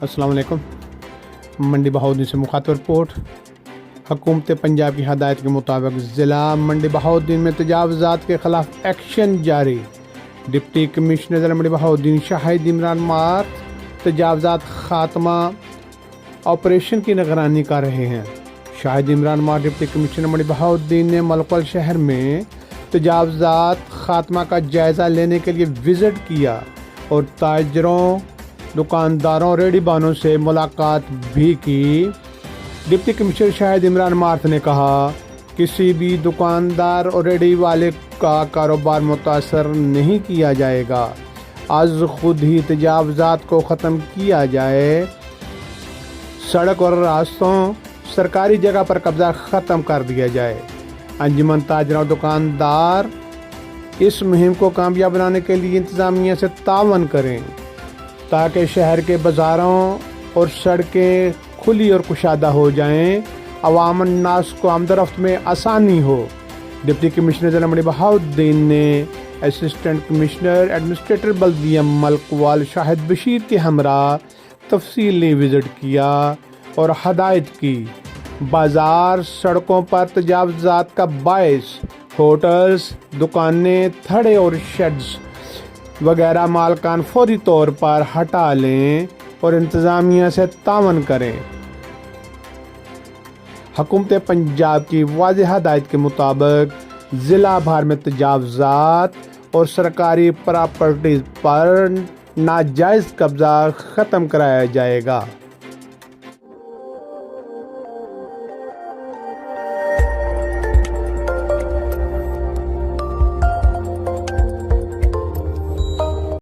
अस्सलाम वालेकुम। मंडी बहाउद्दीन से मुखातब रिपोर्ट। हुकूमत पंजाब की हदायत के मुताबिक ज़िला मंडी बहाउद्दीन में तजावज़ात के ख़िलाफ़ एक्शन जारी। डिप्टी कमिश्नर ज़िला मंडी बहाउद्दीन शाहिद इमरान मार्ट तजावज़ात ख़ात्मा ऑपरेशन की निगरानी कर रहे हैं। शाहिद इमरान मार्ट डिप्टी कमिश्नर मंडी बहाउद्दीन ने मलकल शहर में तजावज़ात ख़ात्मा का जायज़ा लेने के लिए विज़िट किया और ताजरों, दुकानदारों, रेहड़ीबानों से मुलाकात भी की। Deputy commissioner Shahid Imran mart ने कहा, किसी भी दुकानदार और रेहड़ी वाले का कारोबार मुतासर नहीं किया जाएगा। आज खुद ही तजावज़ात को ख़त्म किया जाए। सड़क और रास्तों, सरकारी जगह पर कब्ज़ा ख़त्म कर दिया जाए। अंजुमन ताजर और दुकानदार इस मुहिम को कामयाब बनाने के लिए इंतज़ामिया से तावन करें ताकि शहर के बाज़ारों और सड़कें खुली और कुशादा हो जाएं, अवाम नास को आमदरफ्त में आसानी हो। डिप्टी कमिश्नर ज़िला मंडी बहाउद्दीन ने असिस्टेंट कमिश्नर एडमिनिस्ट्रेटर बल्दिया मलकवाल शाहिद बशीर के हमरा तफसीली विज़िट किया और हदायत की। बाज़ार, सड़कों पर तजावज़ात का बायस होटल्स, दुकानें, थड़े और शेड्स वगैरह मालकान फौरी तौर पर हटा लें और इंतज़ामिया से तावन करें। हुकूमत पंजाब की वाज़ेह हदायत के मुताबिक ज़िला भर में तजावज़ात और सरकारी प्रॉपर्टीज़ पर नाजायज़ कब्ज़ा ख़त्म कराया जाएगा।